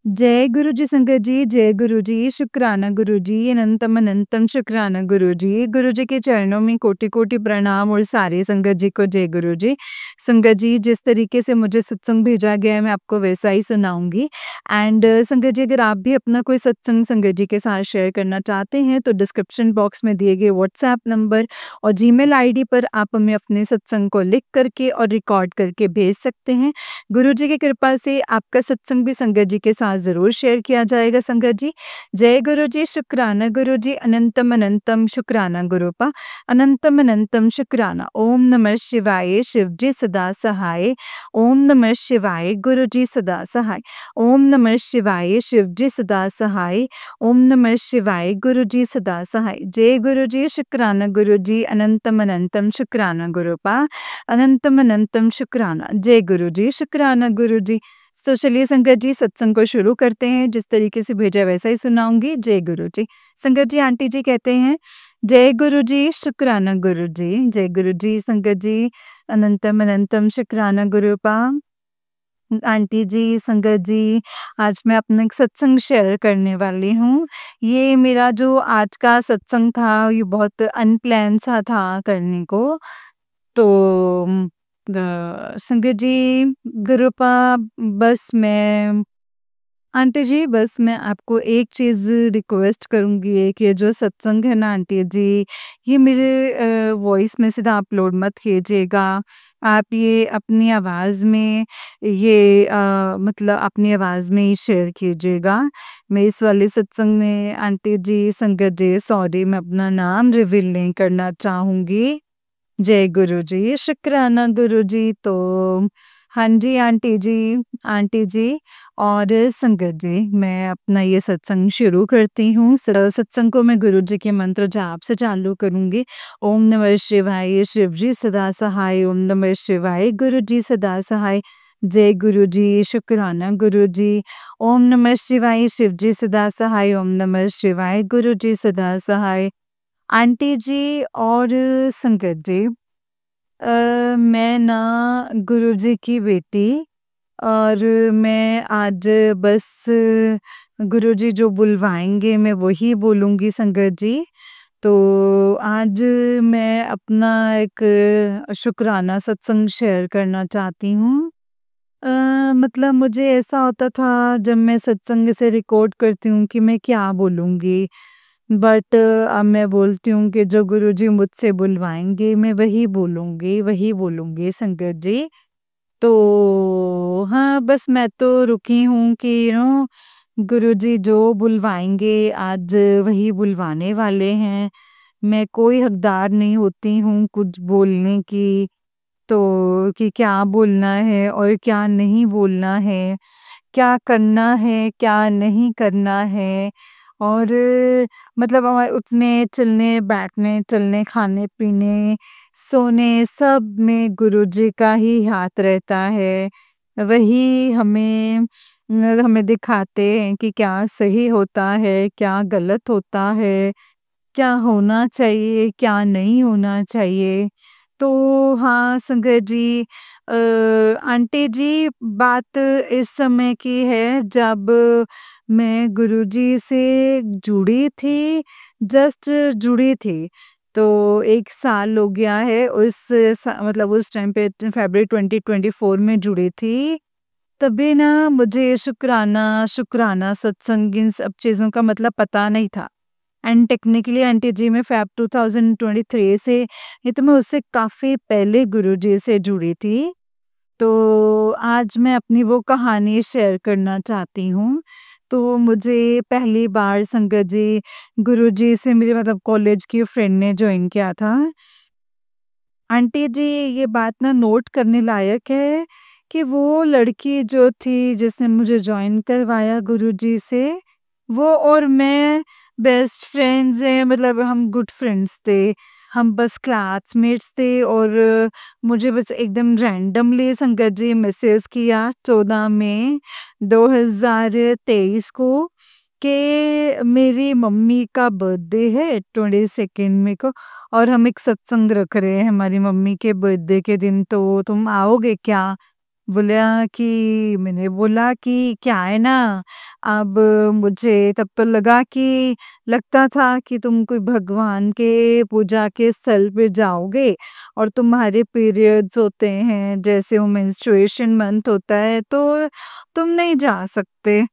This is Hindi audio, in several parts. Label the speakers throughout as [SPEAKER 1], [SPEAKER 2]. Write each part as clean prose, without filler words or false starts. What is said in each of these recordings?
[SPEAKER 1] जय गुरु जी संगत जी, जय गुरु जी, शुक्राना गुरु जी, अनंतम अनंतम शुक्राना गुरु जी। गुरु जी के चरणों में कोटि-कोटि प्रणाम और सारे संगत जी को जय गुरु जी। संगत जी, जिस तरीके से मुझे सत्संग भेजा गया है मैं आपको वैसा ही सुनाऊँगी। एंड संगत जी, अगर आप भी अपना कोई सत्संग संगत जी के साथ शेयर करना चाहते हैं तो डिस्क्रिप्शन बॉक्स में दिए गए व्हाट्सएप नंबर और जीमेल आईडी पर आप हमें अपने सत्संग को लिख करके और रिकॉर्ड करके भेज सकते हैं। गुरु जी की कृपा से आपका सत्संग भी संगत जी के साथ ज़रूर शेयर किया जाएगा संगत जी। जय गुरु जी, शुक्राना गुरु जी, अनंतम अनंतम शुक्राना गुरुपा, अनंतम अनंतम शुक्राना। ओम नमः शिवाय, शिव जी सदा सहाय। ओम नमः शिवाय, गुरु जी सदा सहाय। ओम नमः शिवाय, शिव जी सदा सहाय। ओम नमः शिवाय, गुरु जी सदा सहाय। जय गुरु जी, शुक्राना गुरु जी, अनंतम अनंतम शुक्राना गुरुपा, अनंतम अनंतम शुक्राना। जय गुरु जी, शुक्राना गुरु जी। तो चलिए संगत जी, सत्संग को शुरू करते हैं। जिस तरीके से भेजा है वैसा ही सुनाऊंगी। जय गुरु जी। संगत जी, आंटी जी कहते हैं जय गुरु जी, शुक्राना गुरु जी। जय गुरु जी संगत जी, अनंतम अनंतम शुक्राना गुरुपा। आंटी जी, संगत जी, आज मैं अपना एक सत्संग शेयर करने वाली हूँ। ये मेरा जो आज का सत्संग था, ये बहुत अनप्लान सा था करने को। तो संगत जी, गुरुपा, बस मैं आंटी जी, बस मैं आपको एक चीज़ रिक्वेस्ट करूँगी कि ये जो सत्संग है ना आंटी जी, ये मेरे वॉइस में सीधा अपलोड मत कीजिएगा। आप ये अपनी आवाज़ में ये मतलब अपनी आवाज़ में ही शेयर कीजिएगा। मैं इस वाले सत्संग में आंटी जी, संगत जी, सॉरी, मैं अपना नाम रिवील नहीं करना चाहूँगी। जय गुरु जी, शुक्राना गुरु जी। तो हाँ जी आंटी जी और संगत जी, मैं अपना ये सत्संग शुरू करती हूँ। सत्संग को मैं गुरु जी के मंत्र जाप से चालू करूँगी। ओम नमः शिवाय, शिव जी सदा सहाय। ओम नमः शिवाय, गुरु जी सदा सहाय। जय गुरु जी, शुक्राना गुरु जी। ओम नमः शिवाय, शिव जी सदा सहाय। ओम नमः शिवाय, गुरु जी सदा सहाय। आंटी जी और संगत जी, मैं ना गुरुजी की बेटी, और मैं आज बस गुरुजी जो बुलवाएंगे मैं वही बोलूँगी संगत जी। तो आज मैं अपना एक शुक्राना सत्संग शेयर करना चाहती हूँ। अ, मतलब मुझे ऐसा होता था जब मैं सत्संग से रिकॉर्ड करती हूँ कि मैं क्या बोलूँगी, बट अब मैं बोलती हूँ कि जो गुरुजी मुझसे बुलवाएँगे मैं वही बोलूँगी संगत जी। तो हाँ, बस मैं तो रुकी हूँ कि गुरुजी जो बुलवाएँगे आज वही बुलवाने वाले हैं। मैं कोई हकदार नहीं होती हूँ कुछ बोलने की, तो कि क्या बोलना है और क्या नहीं बोलना है, क्या करना है, क्या नहीं करना है। और मतलब हमारे उठने, चलने, बैठने, चलने, खाने-पीने, सोने सब में गुरुजी का ही हाथ रहता है। वही हमें दिखाते हैं कि क्या सही होता है, क्या गलत होता है, क्या होना चाहिए, क्या नहीं होना चाहिए। तो हाँ, संगत जी, आंटी जी, बात इस समय की है जब मैं गुरुजी से जुड़ी थी, जस्ट जुड़ी थी। तो 1 साल हो गया है, मतलब उस टाइम पे फ़रवरी 2024 में जुड़ी थी। तभी ना मुझे शुक्राना, शुक्राना, सत्संग, इन सब चीज़ों का मतलब पता नहीं था। एंड टेक्निकली आंटी जी, मैं फ़ेब 2023 से, ये तो मैं उससे काफ़ी पहले गुरुजी से जुड़ी थी। तो आज मैं अपनी वो कहानी शेयर करना चाहती हूँ। तो मुझे पहली बार संगत जी, गुरुजी से मेरे मतलब कॉलेज की फ्रेंड ने जॉइन किया था। आंटी जी, ये बात ना नोट करने लायक है कि वो लड़की जो थी जिसने मुझे जॉइन करवाया गुरुजी से, वो और मैं बेस्ट फ्रेंड्स हैं, मतलब हम गुड फ्रेंड्स थे। हम बस क्लासमेट्स थे और मुझे बस एकदम रैंडमली संगत जी मैसेज किया 14 मई 2023 को कि मेरी मम्मी का बर्थडे है 22 मई को, और हम एक सत्संग रख रहे हैं हमारी मम्मी के बर्थडे के दिन, तो तुम आओगे क्या? बोला कि मैंने बोला कि क्या है ना, अब मुझे तब तो लगा कि लगता था कि तुम कोई भगवान के पूजा के स्थल पे जाओगे और तुम्हारे पीरियड्स होते हैं, जैसे वो मेंस्ट्रुएशन मंथ होता है, तो तुम नहीं जा सकते।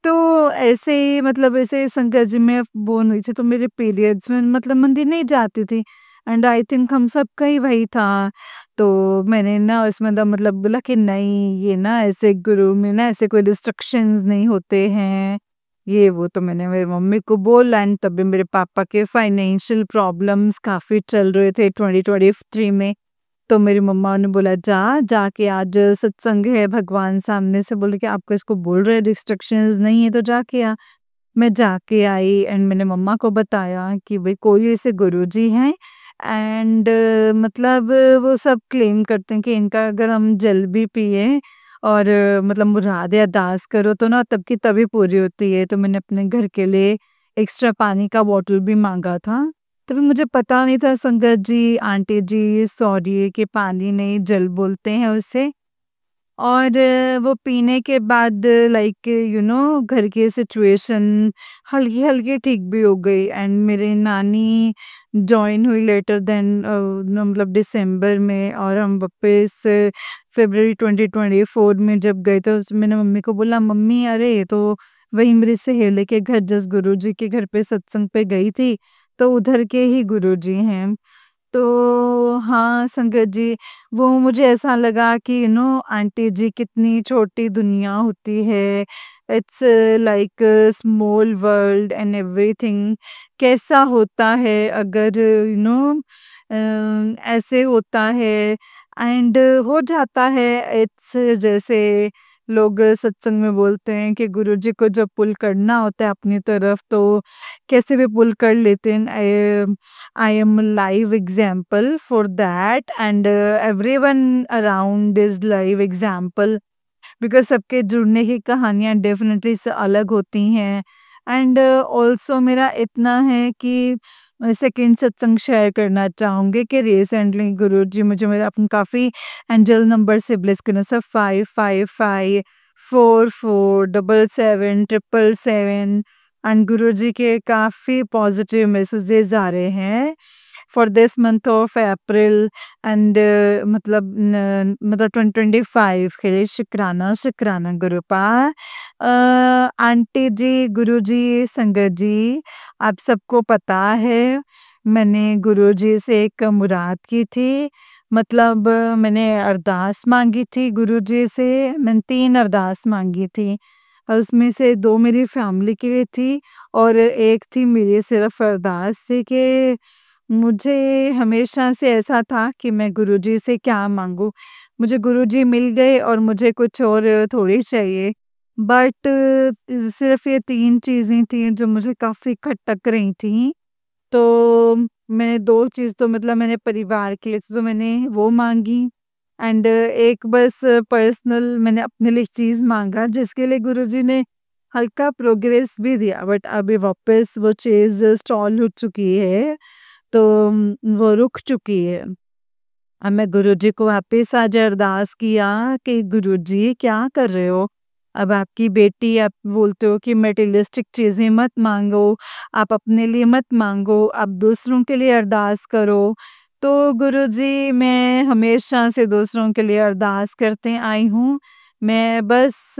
[SPEAKER 1] तो ऐसे ही मतलब ऐसे संगत जी में बोन हुई थी, तो मेरे पीरियड्स में मतलब मंदिर नहीं जाती थी एंड आई थिंक हम सबका ही वही था। तो मैंने ना उसमें मतलब बोला कि नहीं, ये ना ऐसे गुरु में ना ऐसे कोई रिस्ट्रिक्शंस नहीं होते हैं, ये वो। तो मैंने मेरी मम्मी को बोला एंड तभी मेरे पापा के फाइनेंशियल प्रॉब्लम्स काफ़ी चल रहे थे 2023 में। तो मेरी मम्मा ने बोला जाके आज सत्संग है भगवान सामने से बोले कि आपको इसको बोल रहे रिस्ट्रिक्शंस नहीं है तो जाके आ। मैं जाके आई एंड मैंने मम्मा को बताया कि भाई कोई ऐसे गुरुजी हैं एंड मतलब वो सब क्लेम करते हैं कि इनका अगर हम जल भी पिए और मतलब मुरादें अरदास करो तो ना तब की तभी पूरी होती है। तो मैंने अपने घर के लिए एक्स्ट्रा पानी का बॉटल भी मांगा था। तभी मुझे पता नहीं था संगत जी, आंटी जी सॉरी कि पानी नहीं जल बोलते हैं उसे। और वो पीने के बाद लाइक घर की सिचुएशन हल्की-हल्की ठीक भी हो गई एंड मेरी नानी जॉइन हुई लेटर देन मतलब दिसंबर में और हम वापस फरवरी 2024 में जब गए तो मैंने मम्मी को बोला, मम्मी अरे ये तो वही मेरी सहेली के घर जस गुरुजी के घर पे सत्संग पे गई थी, तो उधर के ही गुरुजी हैं। तो हाँ, संगत जी, वो मुझे ऐसा लगा कि आंटी जी कितनी छोटी दुनिया होती है। It's like small world and everything. कैसा होता है अगर ऐसे होता है एंड हो जाता है। इट्स जैसे लोग सत्संग में बोलते हैं कि गुरुजी को जब पुल करना होता है अपनी तरफ तो कैसे भी पुल कर लेते हैं। I am a live example for that and everyone around is live example because सबके जुड़ने की कहानियाँ डेफ़िनेटली से अलग होती हैं एंड ऑल्सो मेरा इतना है कि सेकंड सत्संग शेयर करना चाहूँगी कि रिसेंटली गुरुजी मुझे मेरा अपन काफ़ी एंजल नंबर से ब्लेस करना सब 555 44 77 777 एंड गुरुजी के काफ़ी पॉजिटिव मैसेजेस आ रहे हैं for this month of April and मतलब 2025 के लिए शुक्राना शुक्राना गुरुपा। आंटी जी, गुरुजी, संगत जी, आप सबको पता है मैंने गुरुजी से एक मुराद की थी। मतलब मैंने अरदास मांगी थी गुरुजी से। मैंने 3 अरदास मांगी थी और उसमें से 2 मेरी फैमिली के लिए थी और एक थी मेरी सिर्फ अरदास थी कि मुझे हमेशा से ऐसा था कि मैं गुरुजी से क्या माँगूँ? मुझे गुरुजी मिल गए और मुझे कुछ और थोड़ी चाहिए। बट सिर्फ़ ये 3 चीज़ें थी जो मुझे काफ़ी खटक रही थीं। तो मैंने 2 चीज़ तो मतलब मैंने परिवार के लिए तो मैंने वो माँगी एंड एक बस पर्सनल मैंने अपने लिए चीज़ माँगा जिसके लिए गुरुजी ने हल्का प्रोग्रेस भी दिया बट अभी वापस वो चीज़ स्टॉल हो चुकी है। तो वो रुक चुकी है। अब मैं गुरुजी को वापस आज अरदास किया कि गुरुजी क्या कर रहे हो? अब आपकी बेटी आप बोलते हो कि मटेरियलिस्टिक चीज़ें मत माँगो, आप अपने लिए मत माँगो, आप दूसरों के लिए अरदास करो। तो गुरुजी मैं हमेशा से दूसरों के लिए अरदास करते आई हूँ। मैं बस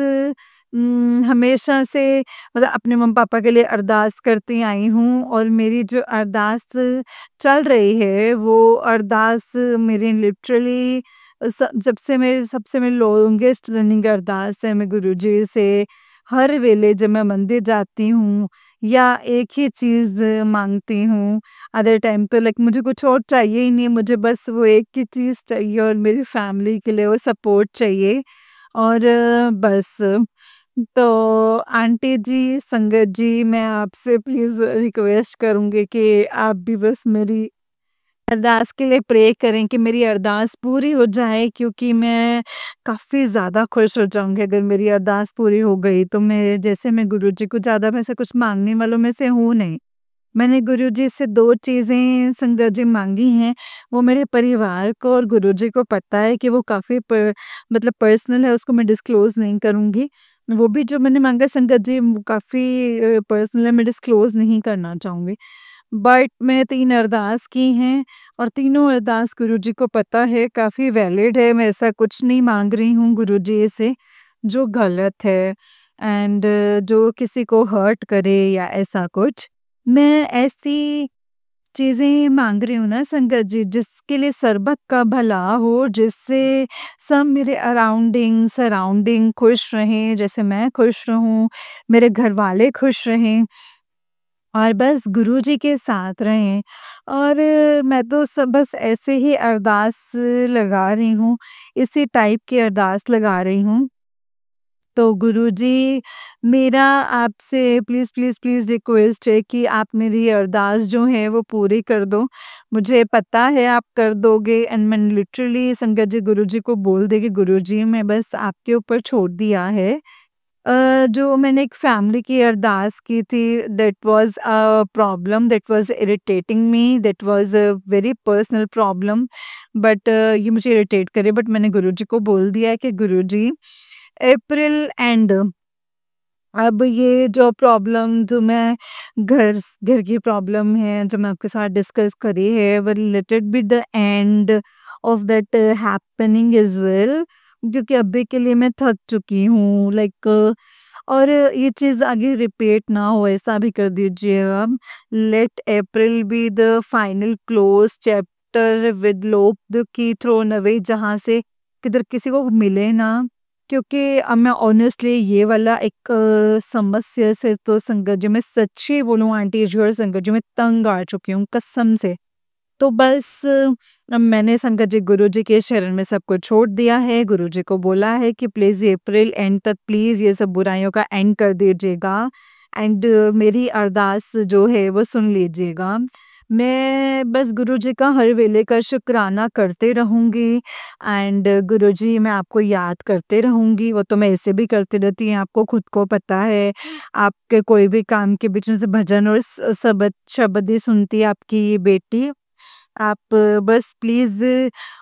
[SPEAKER 1] हमेशा से मतलब अपने मम्मी-पापा के लिए अरदास करती आई हूँ और मेरी जो अरदास चल रही है वो अरदास मेरी लिटरली जब से मेरे सबसे मेरी लॉन्गेस्ट रनिंग अरदास है मैं गुरुजी से हर वेले जब मैं मंदिर जाती हूँ या एक ही चीज़ मांगती हूँ। अदर टाइम तो लाइक मुझे कुछ और चाहिए ही नहीं, मुझे बस वो एक ही चीज़ चाहिए और मेरी फैमिली के लिए वो सपोर्ट चाहिए और बस। तो आंटी जी, संगत जी, मैं आपसे प्लीज़ रिक्वेस्ट करूँगी कि आप भी बस मेरी अरदास के लिए प्रे करें कि मेरी अरदास पूरी हो जाए क्योंकि मैं काफ़ी ज़्यादा खुश हो जाऊँगी अगर मेरी अरदास पूरी हो गई तो मैं गुरुजी को ज़्यादा वैसे कुछ माँगने वालों में से हूँ नहीं। मैंने गुरुजी से 2 चीज़ें संगत जी माँगी हैं, वो मेरे परिवार को और गुरुजी को पता है कि वो काफ़ी मतलब पर्सनल है, उसको मैं डिस्क्लोज़ नहीं करूँगी। वो भी जो मैंने माँगा संगत जी काफ़ी पर्सनल है, मैं डिस्क्लोज़ नहीं करना चाहूँगी। बट मैंने 3 अरदास की हैं और तीनों अरदास गुरुजी को पता है, काफ़ी वैलिड है, मैं ऐसा कुछ नहीं माँग रही हूँ गुरुजी से जो गलत है एंड जो किसी को हर्ट करे या ऐसा कुछ। मैं ऐसी चीज़ें माँग रही हूँ ना संगत जी जिसके लिए सर्बत का भला हो, जिससे सब मेरे सराउंडिंग खुश रहें, जैसे मैं खुश रहूँ, मेरे घरवाले खुश रहें और बस गुरुजी के साथ रहें। और मैं तो बस ऐसे ही अरदास लगा रही हूँ, इसी टाइप की अरदास लगा रही हूँ। तो गुरुजी मेरा आपसे प्लीज़, प्लीज़, प्लीज़ रिक्वेस्ट है कि आप मेरी अरदास जो है वो पूरी कर दो। मुझे पता है आप कर दोगे एंड मैंने लिटरली संगत जी गुरुजी को बोल दी कि गुरुजी मैं बस आपके ऊपर छोड़ दिया है। जो मैंने एक फैमिली की अरदास की थी that was a problem that was irritating me, that was a very personal problem but ये मुझे इरिटेट करे बट मैंने गुरुजी को बोल दिया है कि गुरुजी अप्रैल एंड अब ये जो प्रॉब्लम जो मैं घर की प्रॉब्लम है जो मैं आपके साथ डिस्कस करी है वो related with the end of that happening is well क्योंकि अभी के लिए मैं थक चुकी हूँ लाइक और ये चीज़ आगे रिपीट ना हो ऐसा भी कर दीजिए आप let April be the final close chapter with lock the key thrown away जहाँ से किधर किसी को मिले ना क्योंकि अब मैं ऑनेस्टली ये वाला एक समस्या से तो संगत जी मैं सच्ची बोलूँ आंटी जी और संगत जी मैं तंग आ चुकी हूँ कसम से। तो बस अब मैंने संगत जी गुरुजी के शरण में सबको छोड़ दिया है, गुरुजी को बोला है कि प्लीज़ ये अप्रैल एंड तक प्लीज़ ये सब बुराइयों का एंड कर दीजिएगा एंड मेरी अरदास जो है वो सुन लीजिएगा। मैं बस गुरुजी का हर वेले का शुक्राना करते रहूँगी एंड गुरुजी मैं आपको याद करते रहूँगी, वो तो मैं ऐसे भी करती रहती हैं, आपको खुद को पता है। आपके कोई भी काम के बीच में से भजन और सबद शब्द ही सुनती है आपकी ये बेटी। आप बस प्लीज़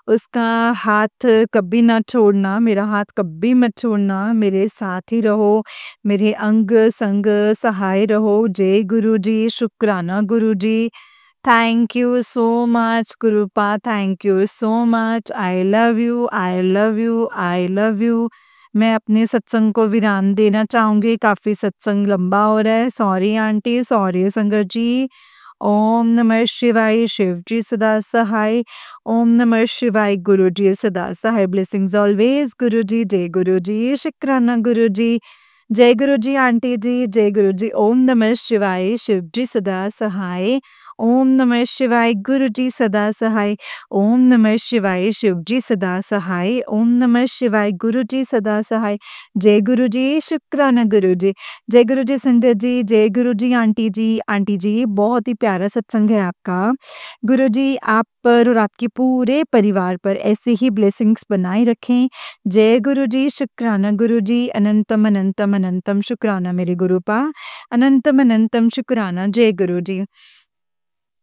[SPEAKER 1] उसका हाथ कभी ना छोड़ना, मेरा हाथ कभी मत छोड़ना, मेरे साथ ही रहो, मेरे अंग-संग सहाय रहो। जय गुरुजी, शुक्राना गुरुजी। थैंक यू सो मच गुरुपा, thank you so much. I love you, I love you, I love you. मैं अपने सत्संग को विराम देना चाहूँगी, काफ़ी सत्संग लंबा हो रहा है। सॉरी आंटी, सॉरी संगत जी। ओम नमः शिवाय, शिव जी सदा सहाय। ओम नमः शिवाय, गुरु जी सदा सहाय। ब्लेसिंग्स ऑलवेज गुरु जी, जय गुरु जी, शुक्राना गुरु जी, जय गुरु जी आंटी जी, जय गुरु जी। ओम नमः शिवाय, शिव जी सदा सहाय। ओम नमः शिवाय, गुरु जी सदा सहाय। ओम नमः शिवाय, शिव जी सदा सहाय। ओम नमः शिवाय, गुरु जी सदा सहाय। जय गुरु जी, शुक्राना गुरु जी। जय गुरु जी संगत जी, जय गुरु जी आंटी जी। आंटी जी बहुत ही प्यारा सत्संग है आपका। गुरु जी आप पर और आपके पूरे परिवार पर ऐसे ही ब्लेसिंग्स बनाए रखें। जय गुरु जी, शुक्राना गुरु जी। अनंतम अनंतम अनंतम शुक्राना मेरे गुरुपा। अनंतम अनंतम शुक्राना जय गुरु जी।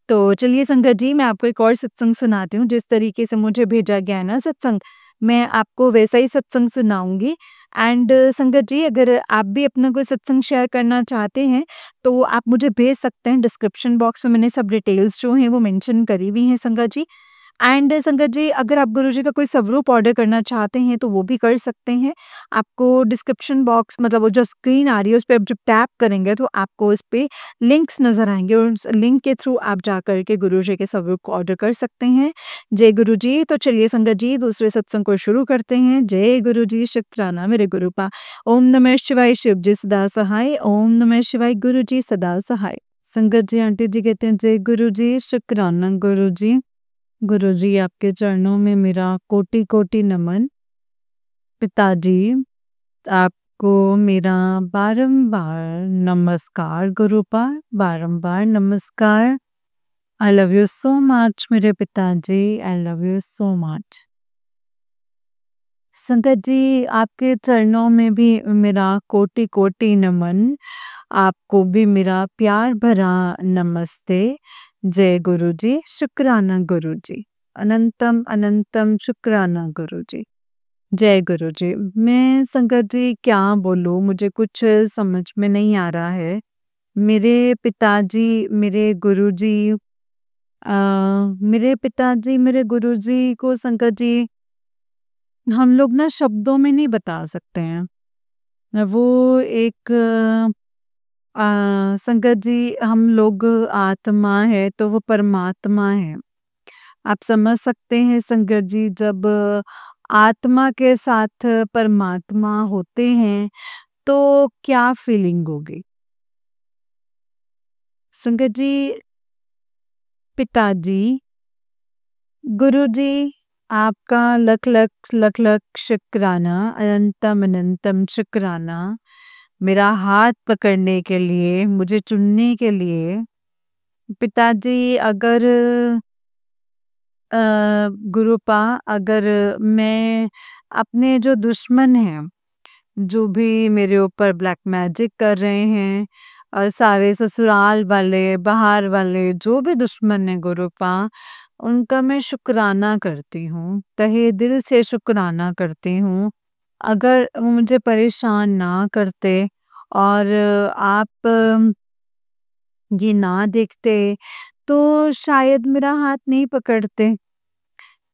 [SPEAKER 1] तो चलिए संगत जी मैं आपको एक और सत्संग सुनाती हूँ, जिस तरीके से मुझे भेजा गया है ना सत्संग, मैं आपको वैसा ही सत्संग सुनाऊँगी। एंड संगत जी अगर आप भी अपना कोई सत्संग शेयर करना चाहते हैं, तो आप मुझे भेज सकते हैं। डिस्क्रिप्शन बॉक्स में मैंने सब डिटेल्स जो हैं वो मेंशन करी हुई हैं संगत जी। एंड संगत जी अगर आप गुरुजी का कोई स्वरूप ऑर्डर करना चाहते हैं तो वो भी कर सकते हैं। आपको डिस्क्रिप्शन बॉक्स मतलब वो जो स्क्रीन आ रही है उस पे आप जब टैप करेंगे तो आपको उस पे लिंक्स नज़र आएँगे और उस लिंक के थ्रू आप जाकर के गुरुजी के स्वरूप को ऑर्डर कर सकते हैं। जय गुरु जी। तो चलिए संगत जी दूसरे सत्संग को शुरू करते हैं। जय गुरु जी, शुक्राना मेरे गुरुपा। ओम नमः शिवाय, शिव जी सदा सहाय। ओम नमः शिवाय, गुरु जी सदा सहाय। संगत जी आंटी जी कहते हैं जय गुरु जी, शुक्राना गुरु जी। गुरुजी आपके चरणों में मेरा कोटि-कोटि नमन। पिताजी आपको मेरा बारंबार नमस्कार गुरुपा, बारंबार नमस्कार। आई लव यू सो मच मेरे पिताजी, आई लव यू सो मच। संगत जी आपके चरणों में भी मेरा कोटि-कोटि नमन। आपको भी मेरा प्यार भरा नमस्ते। जय गुरुजी, शुक्राना गुरुजी। अनंतम अनंतम शुक्राना गुरुजी। जय गुरुजी। मैं संगत जी क्या बोलूँ, मुझे कुछ समझ में नहीं आ रहा है। मेरे पिताजी, मेरे पिताजी, मेरे गुरुजी को संगत जी हम लोग ना शब्दों में नहीं बता सकते हैं। वो एक संगत जी, हम लोग आत्मा है तो वो परमात्मा है। आप समझ सकते हैं संगत जी, जब आत्मा के साथ परमात्मा होते हैं तो क्या फीलिंग होगी। संगत जी, पिताजी, गुरुजी, आपका लख लख लख लख शुक्राना, अनंतम अनंतम शुक्राना, मेरा हाथ पकड़ने के लिए, मुझे चुनने के लिए। पिताजी, अगर गुरुपा, अगर मैं अपने जो दुश्मन हैं, जो भी मेरे ऊपर ब्लैक मैजिक कर रहे हैं, और सारे ससुराल वाले, बाहर वाले जो भी दुश्मन हैं गुरुपा, उनका मैं शुक्राना करती हूँ, तहे दिल से शुक्राना करती हूँ। अगर वो मुझे परेशान ना करते और आप ये ना देखते तो शायद मेरा हाथ नहीं पकड़ते।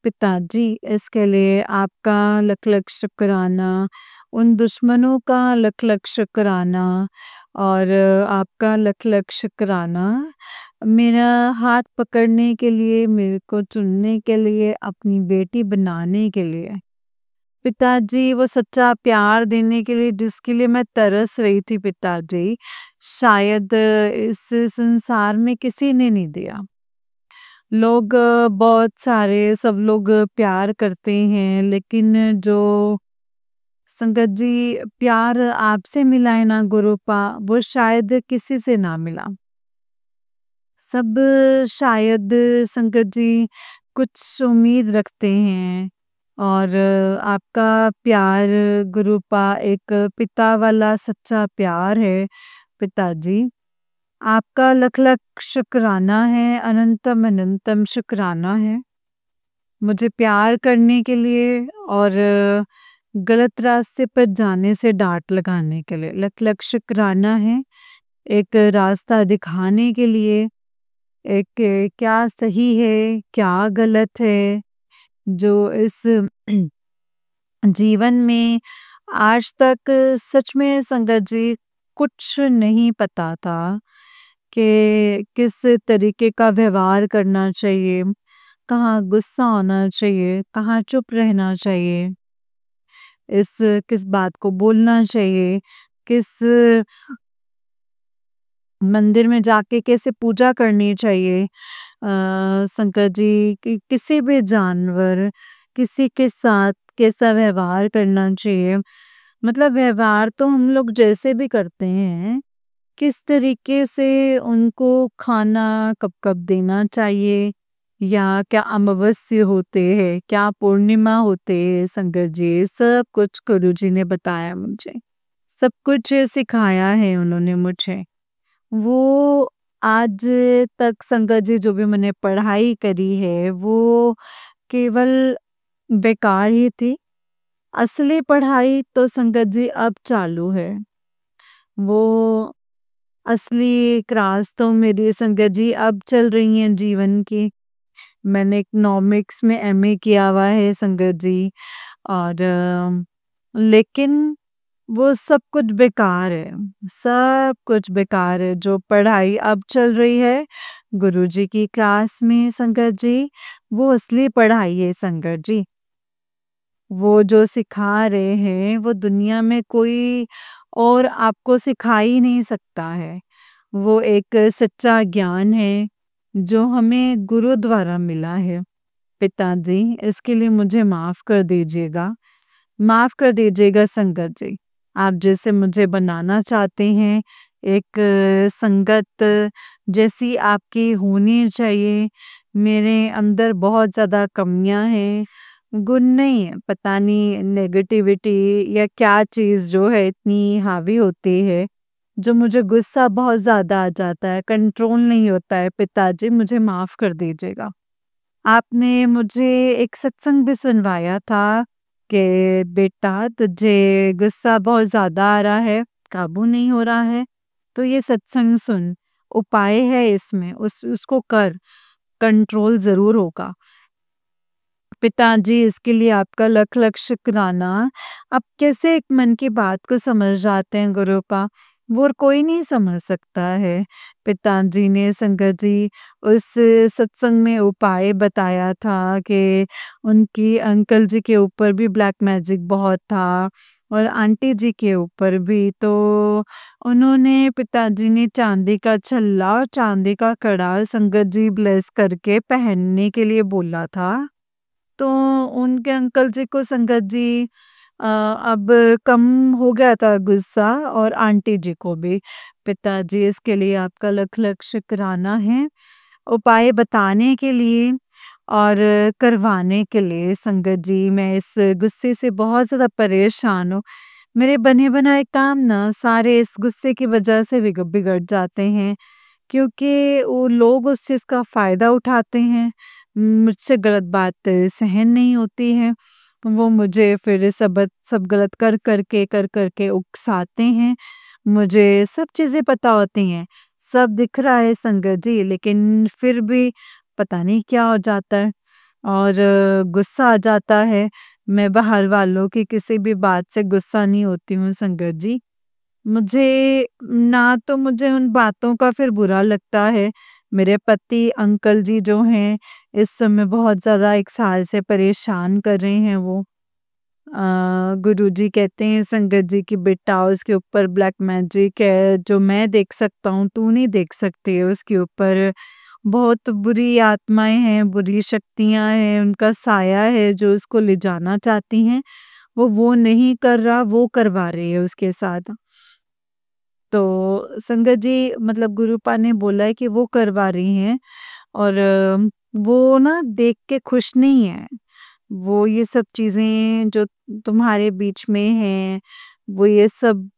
[SPEAKER 1] पिताजी, इसके लिए आपका लख लख शुक्राना, उन दुश्मनों का लख लख शुक्राना, और आपका लख लख शुक्राना मेरा हाथ पकड़ने के लिए, मेरे को चुनने के लिए, अपनी बेटी बनाने के लिए। पिताजी, वो सच्चा प्यार देने के लिए जिसके लिए मैं तरस रही थी पिताजी, शायद इस संसार में किसी ने नहीं दिया। लोग बहुत सारे, सब लोग प्यार करते हैं, लेकिन जो संगत जी प्यार आपसे मिला है ना गुरुपा, वो शायद किसी से ना मिला। सब शायद संगत जी कुछ उम्मीद रखते हैं, और आपका प्यार गुरुपा एक पिता वाला सच्चा प्यार है पिताजी। आपका लख लख शुक्राना है, अनंतम अनंतम शुक्राना है मुझे प्यार करने के लिए, और गलत रास्ते पर जाने से डांट लगाने के लिए। लख लख शुक्राना है एक रास्ता दिखाने के लिए, एक क्या सही है क्या गलत है, जो इस जीवन में आज तक सच में संगत जी कुछ नहीं पता था कि किस तरीके का व्यवहार करना चाहिए, कहाँ गुस्सा होना चाहिए, कहाँ चुप रहना चाहिए, इस किस बात को बोलना चाहिए, किस मंदिर में जाके कैसे पूजा करनी चाहिए। शंकर जी, किसी भी जानवर, किसी के साथ कैसा व्यवहार करना चाहिए, मतलब व्यवहार तो हम लोग जैसे भी करते हैं, किस तरीके से उनको खाना कब कब देना चाहिए, या क्या अमावस्या होते हैं, क्या पूर्णिमा होते हैं, शंकर जी सब कुछ गुरु जी ने बताया मुझे, सब कुछ सिखाया है उन्होंने मुझे। वो आज तक संगत जी जो भी मैंने पढ़ाई करी है वो केवल बेकार ही थी। असली पढ़ाई तो संगत जी अब चालू है। वो असली क्लास तो मेरी संगत जी अब चल रही हैं जीवन की। मैंने इकोनॉमिक्स में एमए किया हुआ है संगत जी, और लेकिन वो सब कुछ बेकार है, सब कुछ बेकार है। जो पढ़ाई अब चल रही है गुरुजी की क्लास में संगत जी, वो असली पढ़ाई है संगत जी। वो जो सिखा रहे हैं वो दुनिया में कोई और आपको सिखा ही नहीं सकता है। वो एक सच्चा ज्ञान है जो हमें गुरु द्वारा मिला है। पिताजी, इसके लिए मुझे माफ कर दीजिएगा, माफ कर दीजिएगा संगत जी। आप जैसे मुझे बनाना चाहते हैं, एक संगत जैसी आपकी होनी चाहिए। मेरे अंदर बहुत ज़्यादा कमियां हैं, गुण नहीं है, पता नहीं नेगेटिविटी या क्या चीज़ जो है इतनी हावी होती है। जो मुझे गुस्सा बहुत ज़्यादा आ जाता है, कंट्रोल नहीं होता है, पिताजी मुझे माफ़ कर दीजिएगा। आपने मुझे एक सत्संग भी सुनवाया था कि बेटा तुझे गुस्सा बहुत ज़्यादा आ रहा है, काबू नहीं हो रहा है, तो ये सत्संग सुन, उपाय है इसमें, उसको कर, कंट्रोल ज़रूर होगा। पिताजी इसके लिए आपका लख लख शुक्राना। आप कैसे एक मन की बात को समझ जाते हैं गुरुपा, वो और कोई नहीं समझ सकता है। पिताजी ने संगत जी उस सत्संग में उपाय बताया था कि उनकी अंकल जी के ऊपर भी ब्लैक मैजिक बहुत था और आंटी जी के ऊपर भी। तो उन्होंने पिताजी ने चांदी का छल्ला और चांदी का कड़ा संगत जी ब्लेस करके पहनने के लिए बोला था। तो उनके अंकल जी को संगत जी अब कम हो गया था गुस्सा और आंटी जी को भी। पिताजी इसके लिए आपका लख लख शुक्राना है। उपाय बताने के लिए और करवाने के लिए संगत जी, मैं इस गुस्से से बहुत ज़्यादा परेशान हूँ। मेरे बने बनाए काम ना सारे इस गुस्से की वजह से बिगड़ जाते हैं। क्योंकि वो लोग उस चीज़ का फ़ायदा उठाते हैं, मुझसे गलत बात सहन नहीं होती है, वो मुझे फिर सब गलत कर के उकसाते हैं। मुझे सब चीज़ें पता होती हैं, सब दिख रहा है संगत जी, लेकिन फिर भी पता नहीं क्या हो जाता है और गुस्सा आ जाता है। मैं बाहर वालों की किसी भी बात से गुस्सा नहीं होती हूँ संगत जी। मुझे उन बातों का फिर बुरा लगता है। मेरे पति अंकल जी जो हैं, इस समय बहुत ज़्यादा 1 साल से परेशान कर रहे हैं वो। गुरुजी कहते हैं संगत जी कि बेटा उसके ऊपर ब्लैक मैजिक है, जो मैं देख सकता हूँ तू नहीं देख सकती है उसके ऊपर। बहुत बुरी आत्माएँ हैं, बुरी शक्तियाँ हैं, उनका साया है जो उसको ले जाना चाहती हैं। वो नहीं कर रहा, वो करवा रही है उसके साथ। तो संगत जी मतलब गुरुपा ने बोला है कि वो करवा रही हैं और वो ना देख के खुश नहीं है। वो ये सब चीज़ें जो तुम्हारे बीच में हैं, वो ये सब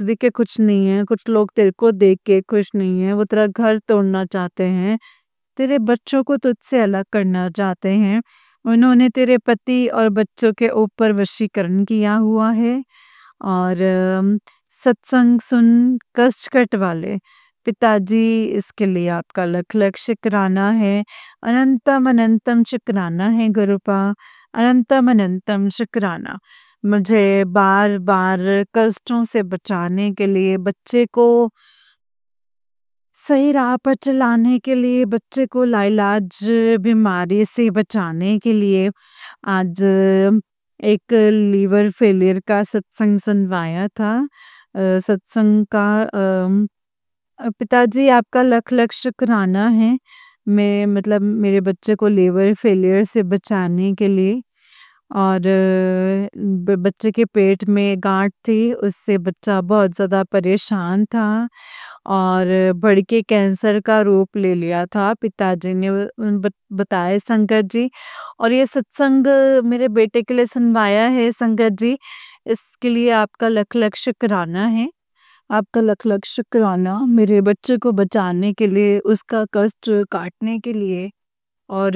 [SPEAKER 1] देख के खुश नहीं है। कुछ लोग तेरे को देख के खुश नहीं है, वो तेरा घर तोड़ना चाहते हैं, तेरे बच्चों को तुझसे अलग करना चाहते हैं। उन्होंने तेरे पति और बच्चों के ऊपर वशीकरण किया हुआ है और सत्संग सुन कष्ट कटवा ले। पिताजी इसके लिए आपका लख लख शुक्राना है। अनंतम अनंतम शुक्राना है गुरुपा, अनंतम अनंतम शुक्राना। मुझे बार-बार कष्टों से बचाने के लिए, बच्चे को सही राह पर चलाने के लिए, बच्चे को लाइलाज बीमारी से बचाने के लिए आज एक लीवर फेलियर का सत्संग सुनवाया था। सत्संग का पिताजी आपका लख लख शुक्राना है। मैं मतलब मेरे बच्चे को लीवर फेलियर से बचाने के लिए और बच्चे के पेट में गांठ थी, उससे बच्चा बहुत ज़्यादा परेशान था और बढ़ के कैंसर का रूप ले लिया था। पिताजी ने बताया संगत जी और ये सत्संग मेरे बेटे के लिए सुनवाया है संगत जी। इसके लिए आपका लख लख शुक्राना है। आपका लख लख शुक्राना मेरे बच्चे को बचाने के लिए, उसका कष्ट काटने के लिए और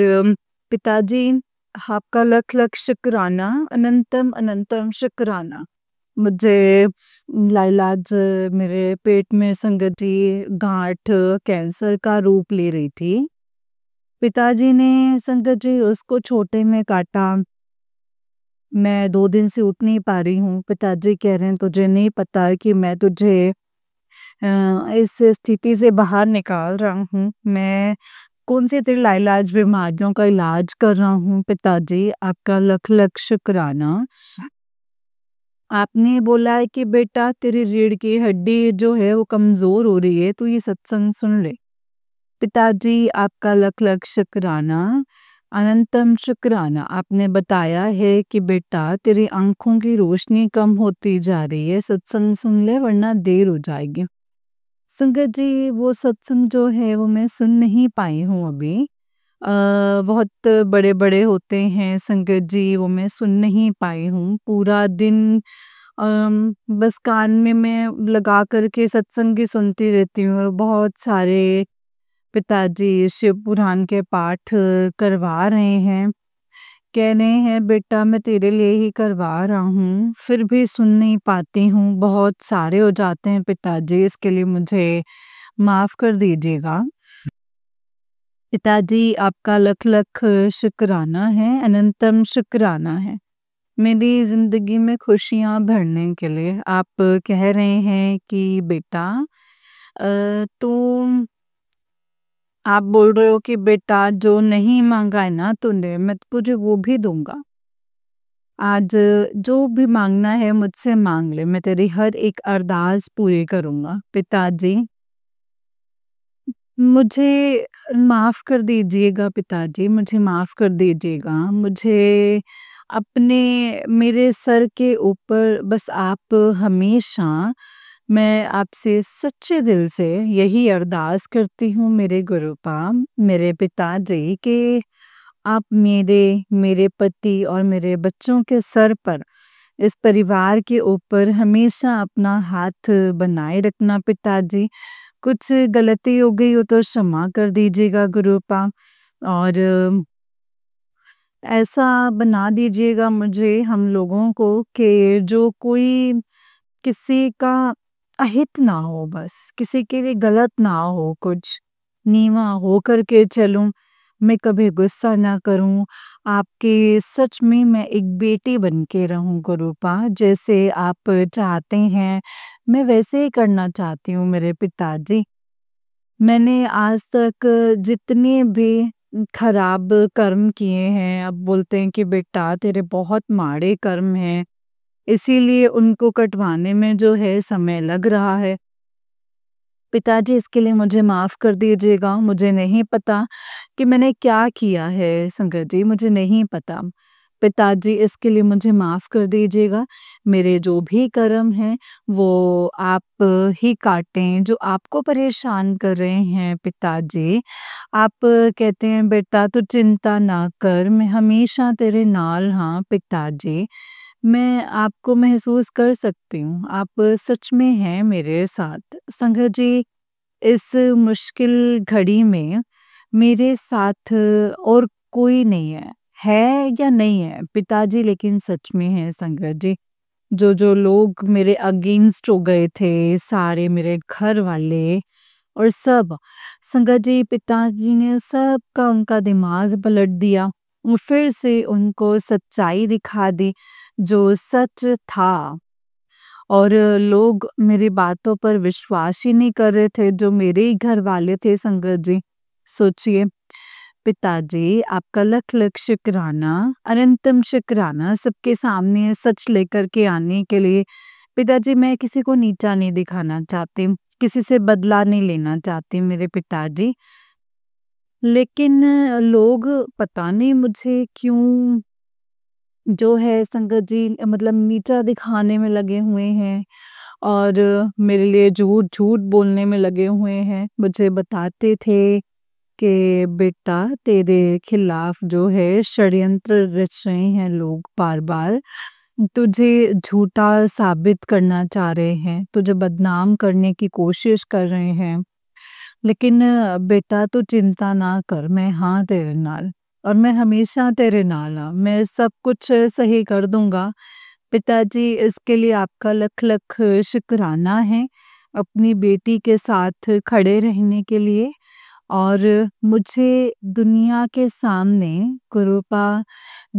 [SPEAKER 1] पिताजी आपका लख लख शुक्राना, अनंतम अनंतम शुक्राना। मुझे लाइलाज मेरे पेट में संगत जी गांठ कैंसर का रूप ले रही थी। पिताजी ने संगत जी उसको छोटे में काटा। मैं 2 दिन से उठ नहीं पा रही हूँ। पिताजी कह रहे हैं तुझे नहीं पता है कि मैं तुझे इस स्थिति से बाहर निकाल रहा हूँ। मैं कौन-सी तेरी लाइलाज बीमारियों का इलाज कर रहा हूँ पिताजी, आपका लख लख शुक्राना। आपने बोला है कि बेटा तेरी रीढ़ की हड्डी जो है वो कमज़ोर हो रही है, तू ये सत्संग सुन ले। पिताजी आपका लख लख शुक्राना, अनंतम शुक्राना। आपने बताया है कि बेटा तेरी आँखों की रोशनी कम होती जा रही है, सत्संग सुन ले वरना देर हो जाएगी। संगत जी वो सत्संग जो है वो मैं सुन नहीं पाई हूँ अभी। बहुत बड़े-बड़े होते हैं संगत जी, वो मैं सुन नहीं पाई हूँ। पूरा दिन बस कान में मैं लगा कर के सत्संग ही सुनती रहती हूँ और बहुत सारे पिताजी शिव पुराण के पाठ करवा रहे हैं। कह रहे हैं बेटा मैं तेरे लिए ही करवा रहा हूँ, फिर भी सुन नहीं पाती हूँ, बहुत सारे हो जाते हैं पिताजी, इसके लिए मुझे माफ़ कर दीजिएगा। पिताजी आपका लख-लख शुक्राना है, अनंतम शुक्राना है। मेरी ज़िंदगी में खुशियाँ भरने के लिए आप कह रहे हैं कि बेटा तुम आप बोल रहे हो कि बेटा जो नहीं माँगा है ना तूने मैं तुझे वो भी दूँगा। आज जो भी माँगना है मुझसे माँग ले, मैं तेरी हर एक अरदास पूरी करूँगा। पिताजी मुझे माफ़ कर दीजिएगा पिताजी, मुझे माफ़ कर दीजिएगा। मुझे अपने मेरे सर के ऊपर बस आप हमेशा मैं आपसे सच्चे दिल से यही अरदास करती हूँ मेरे गुरुपाम, मेरे पिताजी कि आप मेरे पति और मेरे बच्चों के सर पर, इस परिवार के ऊपर हमेशा अपना हाथ बनाए रखना पिताजी। कुछ गलती हो गई हो तो क्षमा कर दीजिएगा गुरुपा और ऐसा बना दीजिएगा मुझे हम लोगों को कि जो कोई किसी का अहित ना हो बस, किसी के लिए गलत ना हो कुछ, नीवा हो कर के चलूँ, मैं कभी गुस्सा ना करूँ, आपके सच में मैं एक बेटी बन के रहूँ गुरुपा, जैसे आप चाहते हैं, मैं वैसे ही करना चाहती हूँ मेरे पिताजी। मैंने आज तक जितने भी खराब कर्म किए हैं, अब बोलते हैं कि बेटा तेरे बहुत माड़े कर्म हैं, इसीलिए उनको कटवाने में जो है समय लग रहा है। पिताजी इसके लिए मुझे माफ़ कर दीजिएगा, मुझे नहीं पता कि मैंने क्या किया है संगत जी, मुझे नहीं पता। पिताजी इसके लिए मुझे माफ़ कर दीजिएगा, मेरे जो भी कर्म हैं वो आप ही काटें, जो आपको परेशान कर रहे हैं पिताजी। आप कहते हैं बेटा तू चिंता ना कर, मैं हमेशा तेरे नाल हाँ पिताजी। मैं आपको महसूस कर सकती हूँ, आप सच में हैं मेरे साथ। संगत जी, इस मुश्किल घड़ी में मेरे साथ और कोई नहीं है या नहीं है? पिताजी लेकिन सच में हैं संगत जी। जो लोग मेरे अगेंस्ट हो गए थे, सारे मेरे घर वाले और सब, संगत जी पिताजी ने सबका उनका दिमाग पलट दिया। वो फिर से उनको सच्चाई दिखा दी, जो सच था। और लोग मेरी बातों पर विश्वास ही नहीं कर रहे थे, जो मेरे ही घर वाले थे संगत जी। सोचिए, पिताजी आपका लख-लख शुक्राना, अनंतम शुक्राना सबके सामने सच लेकर के आने के लिए। पिताजी मैं किसी को नीचा नहीं दिखाना चाहती, किसी से बदला नहीं लेना चाहती मेरे पिताजी। लेकिन लोग पता नहीं मुझे क्यों जो है संगत जी मतलब नीचा दिखाने में लगे हुए हैं और मेरे लिए झूठ-झूठ बोलने में लगे हुए हैं। मुझे बताते थे कि बेटा तेरे खिलाफ जो है षड्यंत्र रच रहे हैं लोग बार-बार। तुझे झूठा साबित करना चाह रहे हैं, तुझे बदनाम करने की कोशिश कर रहे हैं। लेकिन बेटा तू चिंता ना कर, मैं हाँ तेरे नाल और मैं हमेशा तेरे नाल हाँ, मैं सब कुछ सही कर दूँगा। पिताजी इसके लिए आपका लख-लख शुक्राना है, अपनी बेटी के साथ खड़े रहने के लिए और मुझे दुनिया के सामने कुरूपा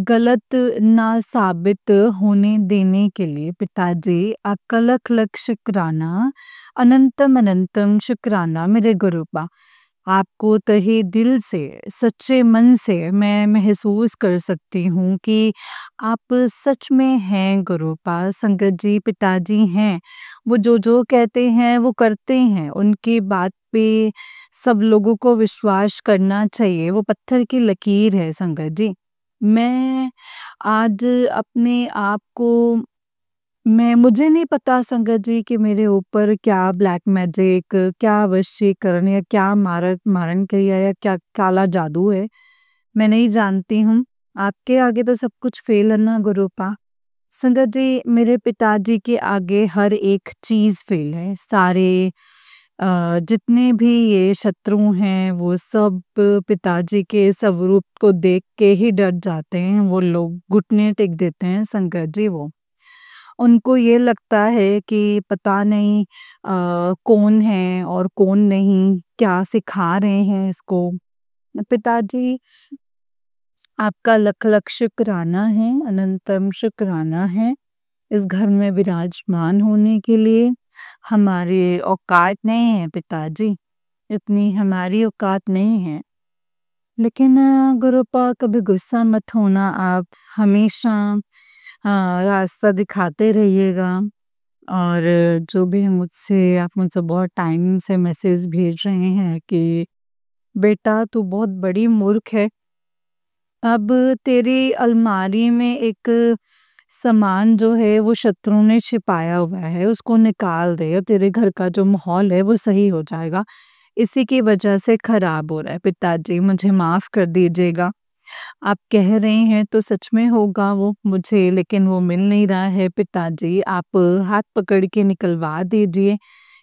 [SPEAKER 1] गलत ना साबित होने देने के लिए पिताजी आपका लख-लख शुक्राना, अनंतम अनंतम शुक्राना मेरे गुरूपा। आपको तहे दिल से, सच्चे मन से मैं महसूस कर सकती हूँ कि आप सच में हैं गुरूपा, संगत जी पिताजी हैं। वो जो कहते हैं वो करते हैं, उनकी बात पे सब लोगों को विश्वास करना चाहिए, वो पत्थर की लकीर है संगत जी। मैं आज अपने आप को मैं मुझे नहीं पता संगत जी कि मेरे ऊपर क्या ब्लैक मैजिक, क्या वशीकरण या क्या मारण क्रिया या क्या काला जादू है, मैं नहीं जानती हूँ। आपके आगे तो सब कुछ फ़ेल है ना गुरूपा। संगत जी, मेरे पिताजी के आगे हर एक चीज़ फ़ेल है। सारे जितने भी ये शत्रु हैं, वो सब पिताजी के स्वरूप को देख के ही डर जाते हैं। वो लोग घुटने टेक देते हैं संगत जी वो। उनको ये लगता है कि पता नहीं कौन है और कौन नहीं, क्या सिखा रहे हैं इसको। पिताजी, आपका लख-लख शुक्राना है, अनंतम शुक्राना है, इस घर में विराजमान होने के लिए। हमारी औकात नहीं है पिताजी, इतनी हमारी औकात नहीं है। लेकिन गुरुपा कभी गुस्सा मत होना आप, हमेशा रास्ता दिखाते रहिएगा। और जो भी मुझसे आप मुझसे बहुत टाइम से मैसेज भेज रहे हैं कि बेटा तू बहुत बड़ी मूर्ख है। अब तेरी अलमारी में एक सामान जो है वो शत्रु ने छिपाया हुआ है, उसको निकाल दे और तेरे घर का जो माहौल है वो सही हो जाएगा। इसी की वजह से खराब हो रहा है पिताजी, मुझे माफ़ कर दीजिएगा। आप कह रहे हैं तो सच में होगा वो मुझे, लेकिन वो मिल नहीं रहा है पिताजी। आप हाथ पकड़ के निकलवा दीजिए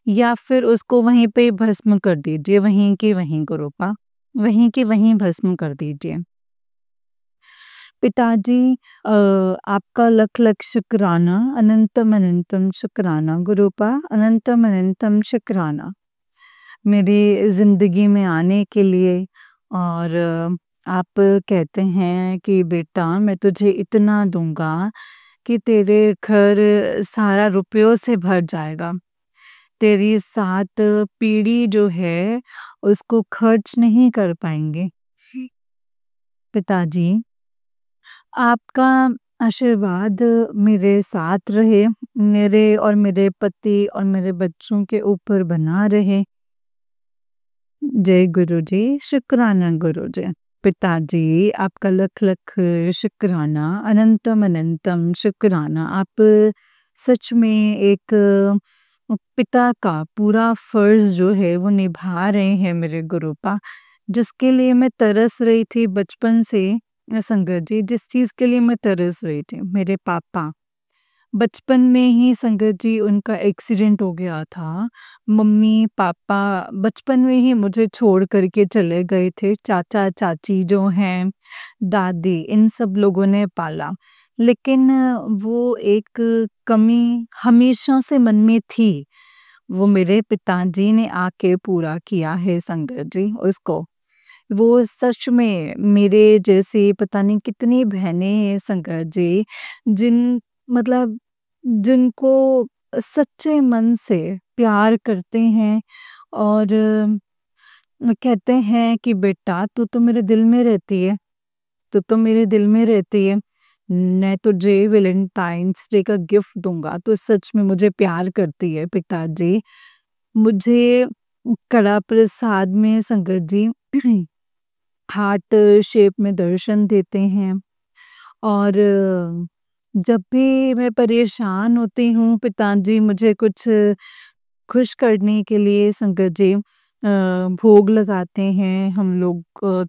[SPEAKER 1] या फिर उसको वहीं पे भस्म कर दीजिए, वहीं के वहीं गुरुपा, वहीं के वहीं भस्म कर दीजिए। पिताजी, आपका लख लख शुक्राना, अनंतम अनंतम शुक्राना गुरुपा, अनंतम अनंतम शुक्राना मेरी ज़िंदगी में आने के लिए। और आप कहते हैं कि बेटा मैं तुझे इतना दूँगा कि तेरे घर सारा रुपयों से भर जाएगा। तेरी 7 पीढ़ी जो है उसको खर्च नहीं कर पाएँगे। पिताजी, आपका आशीर्वाद मेरे साथ रहे, मेरे और मेरे पति और मेरे बच्चों के ऊपर बना रहे। जय गुरुजी, शुक्राना गुरुजी। पिताजी, आपका लख-लख शुक्राना, अनंतम अनंतम शुक्राना। आप सच में एक पिता का पूरा फ़र्ज़ जो है वो निभा रहे हैं मेरे गुरुपा। जिसके लिए मैं तरस रही थी बचपन से संगत जी, जिस चीज़ के लिए मैं तरस रही थी, मेरे पापा। बचपन में ही संगत जी उनका एक्सीडेंट हो गया था। मम्मी-पापा बचपन में ही मुझे छोड़ कर के चले गए थे। चाचा-चाची जो हैं, दादी, इन सब लोगों ने पाला। लेकिन वो एक कमी हमेशा से मन में थी। वो मेरे पिताजी ने आके पूरा किया है संगत जी उसको। वो सच में मेरे जैसे पता नहीं कितनी बहनें हैं संगत जी, जिन मतलब जिनको सच्चे मन से प्यार करते हैं और कहते हैं कि बेटा तू तो मेरे दिल में रहती है, तू तो मेरे दिल में रहती है। मैं तुझे वैलेंटाइन्स डे का गिफ्ट दूँगा, तू सच में मुझे प्यार करती है पिताजी। मुझे कड़ा प्रसाद में संगत जी हार्ट शेप में दर्शन देते हैं। और जब भी मैं परेशान होती हूँ पिताजी मुझे कुछ खुश करने के लिए संगत जी भोग लगाते हैं। हम लोग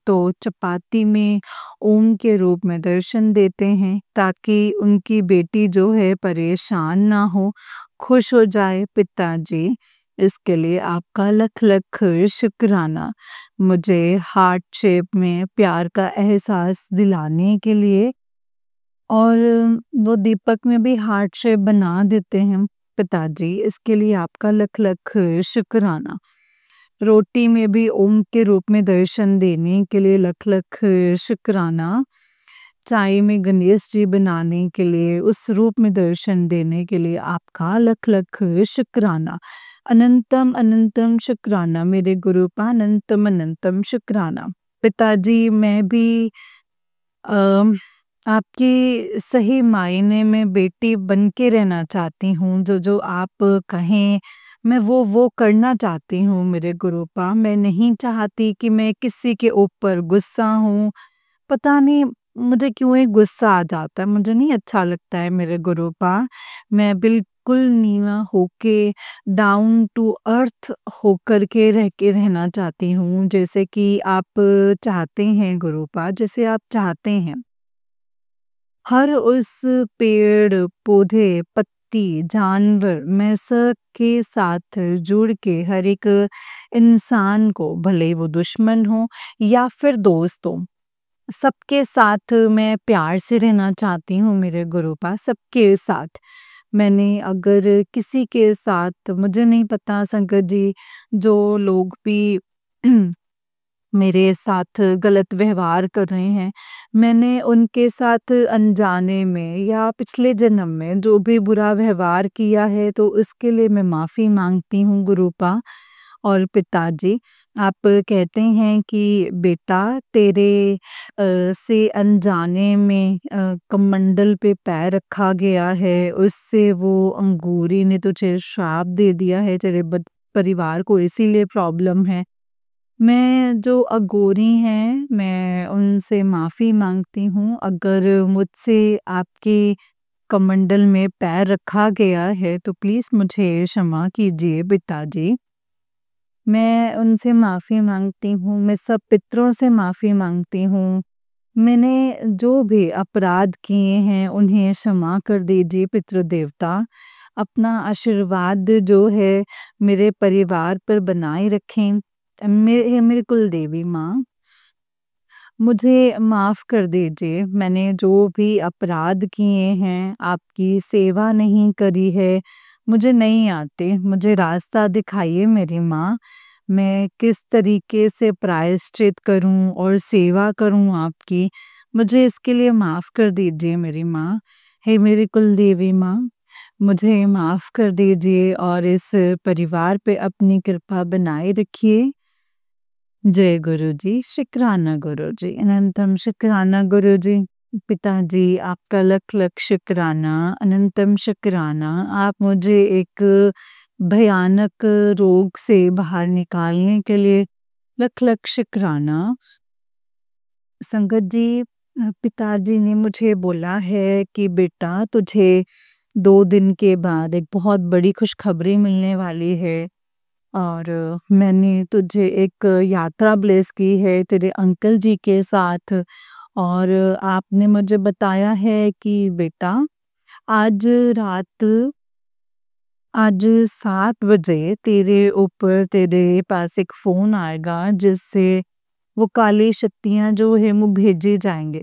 [SPEAKER 1] तो चपाती में ओम के रूप में दर्शन देते हैं ताकि उनकी बेटी जो है परेशान ना हो, खुश हो जाए पिताजी। इसके लिए आपका लख लख शुक्राना। मुझे हार्ट शेप में प्यार का एहसास दिलाने के लिए। और वो दीपक में भी हार्ट शेप बना देते हैं पिताजी, इसके लिए आपका लख लख शुक्राना। रोटी में भी ओम के रूप में दर्शन देने के लिए लख लख शुक्राना। चाय में गणेश जी बनाने के लिए उस रूप में दर्शन देने के लिए आपका लख लख शुक्राना। अनंतम अनंतम शुक्राना मेरे गुरुपा, अनंतम अनंतम शुक्राना। पिताजी, मैं भी अम, आपकी सही मायने में बेटी बन के रहना चाहती हूँ। जो आप कहें मैं वो करना चाहती हूँ मेरे गुरुपा। मैं नहीं चाहती कि मैं किसी के ऊपर गुस्सा हूँ। पता नहीं मुझे क्यों एक गुस्सा आ जाता है, मुझे नहीं अच्छा लगता है मेरे गुरुपा। मैं बिल्कुल नीवा होके, डाउन टू अर्थ होकर के रहना चाहती हूँ, जैसे कि आप चाहते हैं गुरुपा, जैसे आप चाहते हैं। हर उस पेड़, पौधे, पत्ती, जानवर मैं सबके साथ जुड़ के हर एक इंसान को, भले वो दुश्मन हो या फिर दोस्त हो, सबके साथ मैं प्यार से रहना चाहती हूँ मेरे गुरु पास, सबके साथ। मैंने अगर किसी के साथ, मुझे नहीं पता संगत जी, जो लोग भी मेरे साथ गलत व्यवहार कर रहे हैं, मैंने उनके साथ अनजाने में या पिछले जन्म में जो भी बुरा व्यवहार किया है, तो उसके लिए मैं माफ़ी माँगती हूँ गुरुपा और पिताजी। आप कहते हैं कि बेटा तेरे से अनजाने में कमंडल पे पैर रखा गया है, उससे वो अंगूरी ने तुझे श्राप दे दिया है, तेरे परिवार को इसीलिए प्रॉब्लम है। मैं जो अघोरी हैं, मैं उनसे माफ़ी माँगती हूँ, अगर मुझसे आपके कमंडल में पैर रखा गया है, तो प्लीज़ मुझे क्षमा कीजिए पिताजी। मैं उनसे माफ़ी माँगती हूँ, मैं सब पितरों से माफ़ी माँगती हूँ। मैंने जो भी अपराध किए हैं, उन्हें क्षमा कर दीजिए पितृदेवता। अपना आशीर्वाद जो है मेरे परिवार पर बनाए रखें। मेरे कुलदेवी माँ, मुझे माफ़ कर दीजिए, मैंने जो भी अपराध किए हैं, आपकी सेवा नहीं करी है, मुझे नहीं आते, मुझे रास्ता दिखाइए मेरी माँ। मैं किस तरीके से प्रायश्चित करूँ और सेवा करूँ आपकी, मुझे इसके लिए माफ़ कर दीजिए मेरी माँ। हे मेरी कुलदेवी माँ, मुझे माफ़ कर दीजिए और इस परिवार पे अपनी कृपा बनाए रखिए। जय गुरुजी, शुक्राना गुरुजी, अनंतम शुक्राना गुरुजी। पिताजी आपका लख लख शुक्राना, अनंतम शुक्राना। आप मुझे एक भयानक रोग से बाहर निकालने के लिए लख लख शुक्राना। संगत जी, पिताजी ने मुझे बोला है कि बेटा तुझे 2 दिन के बाद एक बहुत बड़ी खुशखबरी मिलने वाली है। और मैंने तुझे एक यात्रा ब्लेस की है तेरे अंकल जी के साथ, और आपने मुझे बताया है कि बेटा आज रात, आज 7 बजे तेरे ऊपर, तेरे पास एक फ़ोन आएगा जिससे वो काली शक्तियाँ जो है वो भेजे जाएँगे।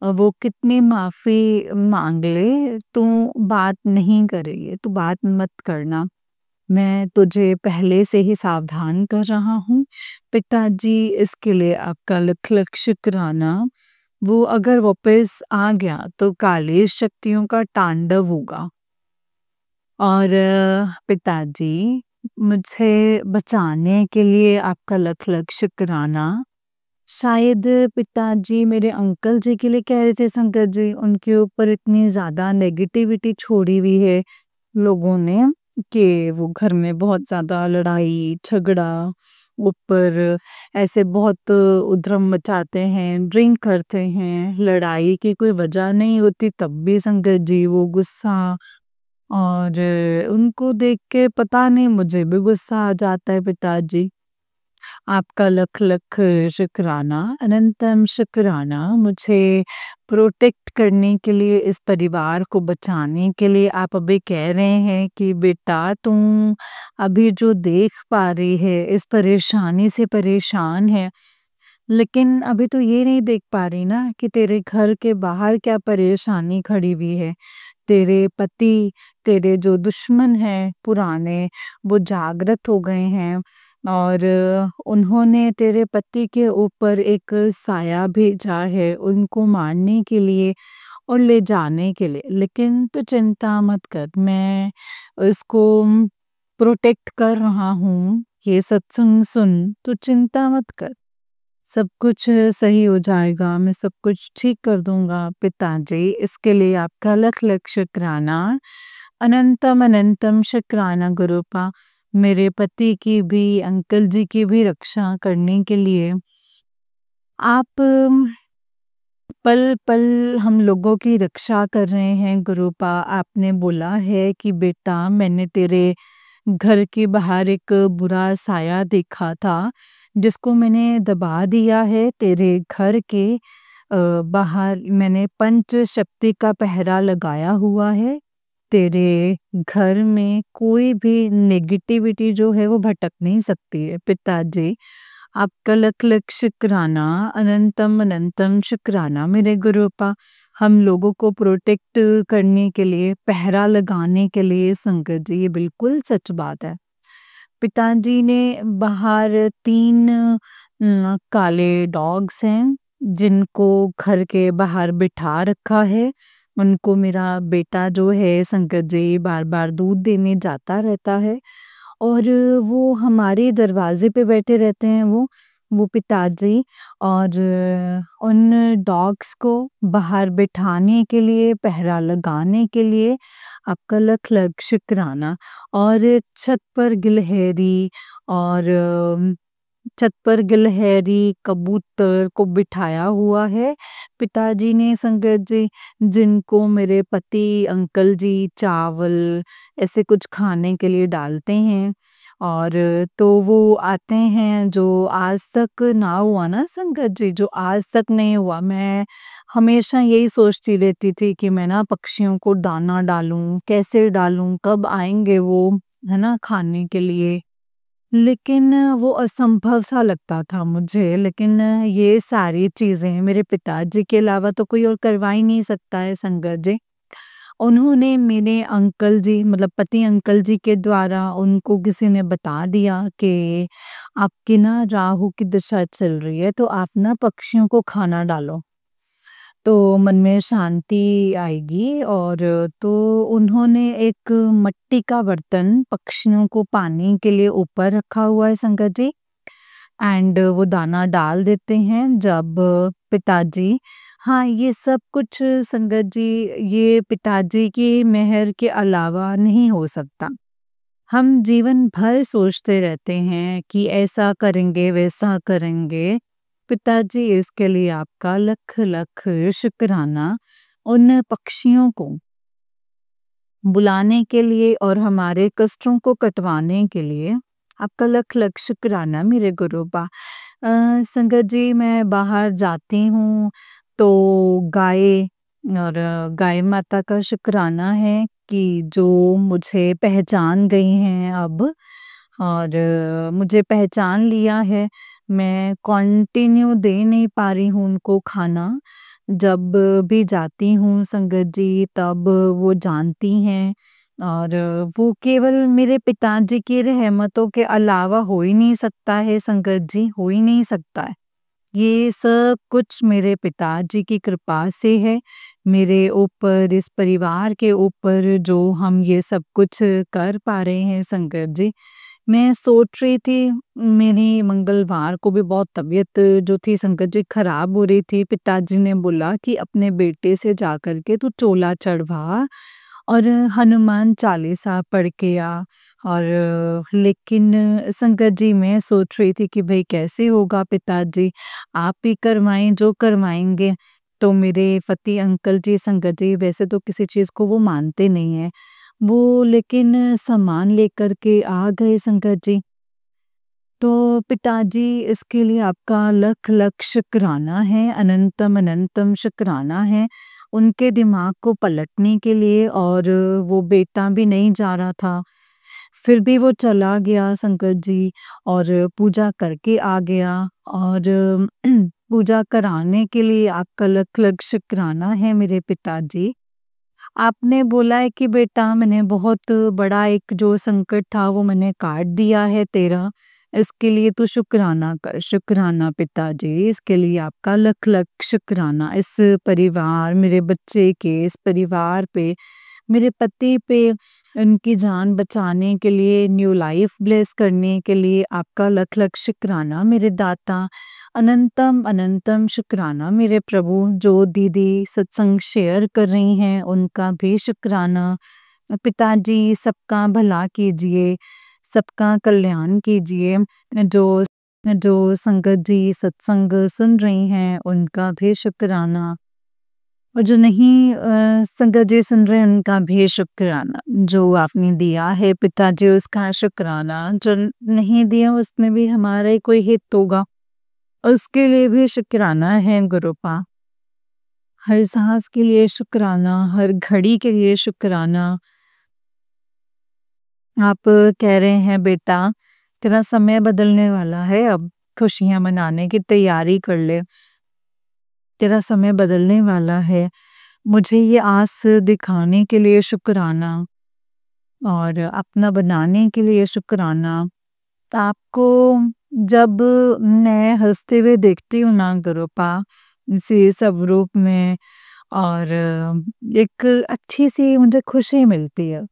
[SPEAKER 1] वो कितनी माफ़ी माँग ले, तू बात नहीं करेगी, तू बात मत करना। मैं तुझे पहले से ही सावधान कर रहा हूँ। पिताजी इसके लिए आपका लख-लख शुक्राना। वो अगर वापस आ गया तो काली शक्तियों का तांडव होगा। और पिताजी, मुझे बचाने के लिए आपका लख-लख शुक्राना। शायद पिताजी मेरे अंकल जी के लिए कह रहे थे संकट जी, उनके ऊपर इतनी ज़्यादा नेगेटिविटी छोड़ी हुई है लोगों ने कि वो घर में बहुत ज़्यादा लड़ाई, झगड़ा, ऊपर ऐसे बहुत उधरम मचाते हैं, ड्रिंक करते हैं, लड़ाई की कोई वजह नहीं होती तब भी संगत जी वो गुस्सा, और उनको देख के पता नहीं मुझे भी गुस्सा आ जाता है पिताजी। आपका लख लख शुक्राना, अनंतम शुक्राना। मुझे प्रोटेक्ट करने के लिए, इस परिवार को बचाने के लिए आप अभी कह रहे हैं कि बेटा तुम अभी जो देख पा रही है इस परेशानी से परेशान है, लेकिन अभी तो ये नहीं देख पा रही ना कि तेरे घर के बाहर क्या परेशानी खड़ी हुई है। तेरे पति, तेरे जो दुश्मन हैं पुराने, वो जागृत हो गए हैं, और उन्होंने तेरे पति के ऊपर एक साया भेजा है उनको मारने के लिए और ले जाने के लिए। लेकिन तू चिंता मत कर, मैं इसको प्रोटेक्ट कर रहा हूँ। ये सत्संग सुन, तू चिंता मत कर, सब कुछ सही हो जाएगा, मैं सब कुछ ठीक कर दूँगा पिताजी। इसके लिए आपका लख-लख शुक्राना। अनंतम अनंतम शुक्राना गुरुपा, मेरे पति की भी, अंकल जी की भी रक्षा करने के लिए। आप पल-पल हम लोगों की रक्षा कर रहे हैं गुरुपा। आपने बोला है कि बेटा मैंने तेरे घर के बाहर एक बुरा साया देखा था, जिसको मैंने दबा दिया है तेरे घर के बाहर मैंने पंच शक्ति का पहरा लगाया हुआ है। तेरे घर में कोई भी नेगेटिविटी जो है वो भटक नहीं सकती है। पिताजी, आपका लख लख शुक्राना, अनंतम अनंतम शुक्राना मेरे गुरुपा, हम लोगों को प्रोटेक्ट करने के लिए, पहरा लगाने के लिए। संगत जी, ये बिल्कुल सच बात है। पिताजी ने बाहर 3 काले डॉग्स हैं, जिनको घर के बाहर बिठा रखा है। उनको मेरा बेटा जो है संगत जी बार-बार दूध देने जाता रहता है, और वो हमारे दरवाज़े पे बैठे रहते हैं वो पिताजी, और उन डॉग्स को बाहर बिठाने के लिए, पहरा लगाने के लिए आपका लख-लख शुक्राना। और छत पर गिलहरी और छत पर गिलहरी, कबूतर को बिठाया हुआ है पिताजी ने संगत जी, जिनको मेरे पति अंकल जी चावल ऐसे कुछ खाने के लिए डालते हैं। और तो वो आते हैं, जो आज तक ना हुआ ना संगत जी, जो आज तक नहीं हुआ। मैं हमेशा यही सोचती रहती थी कि मैं ना पक्षियों को दाना डालूं, कैसे डालूं, कब आएंगे वो, है ना, खाने के लिए। लेकिन वो असंभव सा लगता था मुझे। लेकिन ये सारी चीज़ें मेरे पिताजी के अलावा तो कोई और करवा ही नहीं सकता है संगत जी। उन्होंने मेरे अंकल जी, मतलब पति अंकल जी के द्वारा, उनको किसी ने बता दिया कि आपकी ना राहु की दशा चल रही है, तो आप ना पक्षियों को खाना डालो, तो मन में शांति आएगी। और तो उन्होंने एक मिट्टी का बर्तन पक्षियों को पानी के लिए ऊपर रखा हुआ है संगत जी, एंड वो दाना डाल देते हैं जब पिताजी, हाँ, ये सब कुछ संगत जी, ये पिताजी की मेहर के अलावा नहीं हो सकता। हम जीवन भर सोचते रहते हैं कि ऐसा करेंगे, वैसा करेंगे। पिताजी, इसके लिए आपका लख लख शुक्राना। उन पक्षियों को बुलाने के लिए और हमारे कष्टों को कटवाने के लिए आपका लख लख शुक्राना मेरे गुरुबा। संगत जी, मैं बाहर जाती हूँ तो गाय और गाय माता का शुक्राना है कि जो मुझे पहचान गई हैं अब, और मुझे पहचान लिया है। मैं कंटिन्यू दे नहीं पा रही हूँ उनको खाना। जब भी जाती हूँ संगत जी, तब वो जानती हैं, और वो केवल मेरे पिताजी की रहमतों के अलावा हो ही नहीं सकता है संगत जी, हो ही नहीं सकता है। ये सब कुछ मेरे पिताजी की कृपा से है, मेरे ऊपर, इस परिवार के ऊपर, जो हम ये सब कुछ कर पा रहे हैं संगत जी। मैं सोच रही थी, मेरी मंगलवार को भी बहुत तबीयत जो थी संगत जी खराब हो रही थी। पिताजी ने बोला कि अपने बेटे से जाकर के तू चोला चढ़वा और हनुमान चालीसा पढ़ के आ। और लेकिन संगत जी, मैं सोच रही थी कि भाई कैसे होगा पिताजी, आप ही करवाएं जो करवाएंगे। तो मेरे पति अंकल जी संगत जी वैसे तो किसी चीज़ को वो मानते नहीं हैं, वो लेकिन सामान लेकर के आ गए संगत जी। तो पिताजी, इसके लिए आपका लख लख शुक्राना है, अनंतम अनंतम शुक्राना है। उनके दिमाग को पलटने के लिए, और वो बेटा भी नहीं जा रहा था, फिर भी वो चला गया संगत जी, और पूजा करके आ गया। और पूजा कराने के लिए आपका लख लख शुक्राना है मेरे पिताजी। आपने बोला है कि बेटा, मैंने बहुत बड़ा एक जो संकट था वो मैंने काट दिया है तेरा, इसके लिए तू शुक्राना कर। शुक्राना पिताजी, इसके लिए आपका लख लख शुक्राना। इस परिवार, मेरे बच्चे के, इस परिवार पे, मेरे पति पे, उनकी जान बचाने के लिए, न्यू लाइफ ब्लेस करने के लिए आपका लख लख शुक्राना मेरे दाता। अनंतम अनंतम शुक्राना मेरे प्रभु। जो दीदी सत्संग शेयर कर रही हैं उनका भी शुक्राना। पिताजी, सबका भला कीजिए, सबका कल्याण कीजिए। जो जो संगत जी सत्संग सुन रही हैं उनका भी शुक्राना, और जो नहीं संगत जी सुन रहे हैं उनका भी शुक्राना। जो आपने दिया है पिताजी उसका शुक्राना, जो नहीं दिया उसमें भी हमारा ही कोई हित होगा, उसके लिए भी शुक्राना है गुरुपा। हर सांस के लिए शुक्राना, हर घड़ी के लिए शुक्राना। आप कह रहे हैं बेटा तेरा समय बदलने वाला है, अब खुशियाँ मनाने की तैयारी कर ले। तेरा समय बदलने वाला है। मुझे ये आस दिखाने के लिए शुक्राना और अपना बनाने के लिए शुक्राना। आपको जब मैं हँसते हुए देखती हूँ ना गुरुपा, इसी स्वरूप में और एक अच्छी-सी मुझे खुशी मिलती है।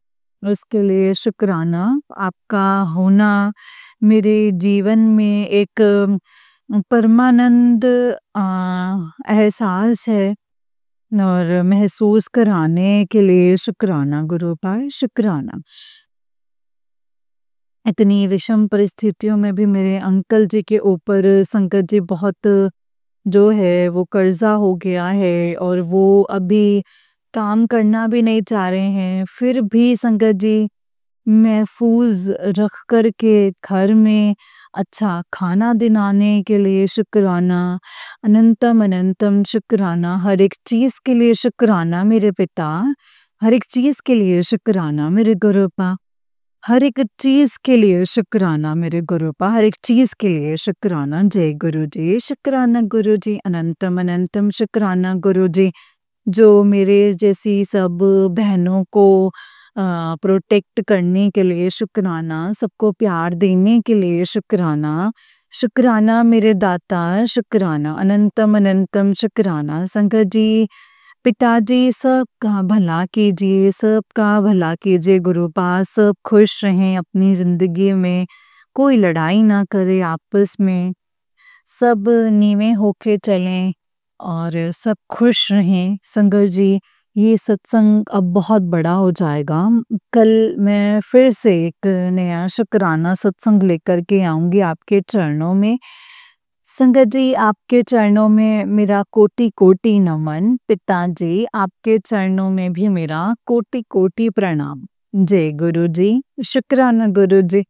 [SPEAKER 1] उसके लिए शुक्राना। आपका होना मेरे जीवन में एक परमानंद एहसास है और महसूस कराने के लिए शुक्राना गुरुपा, शुक्राना। इतनी विषम परिस्थितियों में भी मेरे अंकल जी के ऊपर संकट जी बहुत जो है वो कर्जा हो गया है और वो अभी काम करना भी नहीं चाह रहे हैं। फिर भी संकट जी महफूज रख कर के घर में अच्छा खाना दिलाने के लिए शुक्राना। अनंतम अनंतम शुक्राना। हर एक चीज़ के लिए शुक्राना मेरे पिता। हर एक चीज़ के लिए शुक्राना मेरे गुरुपा। हर एक चीज़ के लिए शुक्राना मेरे गुरुपा। हर एक चीज़ के लिए शुक्राना। जय गुरु जी। शुक्राना गुरु जी। अनंतम अनंतम शुक्राना गुरु जी। जो मेरे जैसी सब बहनों को प्रोटेक्ट करने के लिए शुक्राना, सबको प्यार देने के लिए शुक्राना। शुक्राना मेरे दाता, शुक्राना। अनंतम अनंतम शुक्राना। संकट जी, पिताजी सबका भला कीजिए, सबका भला कीजिए गुरुपा। सब खुश रहें अपनी ज़िंदगी में, कोई लड़ाई ना करे आपस में, सब नीवे होके चलें और सब खुश रहें। संगत जी, ये सत्संग अब बहुत बड़ा हो जाएगा। कल मैं फिर से एक नया शुक्राना सत्संग लेकर के आऊँगी आपके चरणों में। संगत जी, आपके चरणों में मेरा कोटि-कोटि नमन। पिताजी, आपके चरणों में भी मेरा कोटि-कोटि प्रणाम। जय गुरु जी। शुक्राना गुरु जी।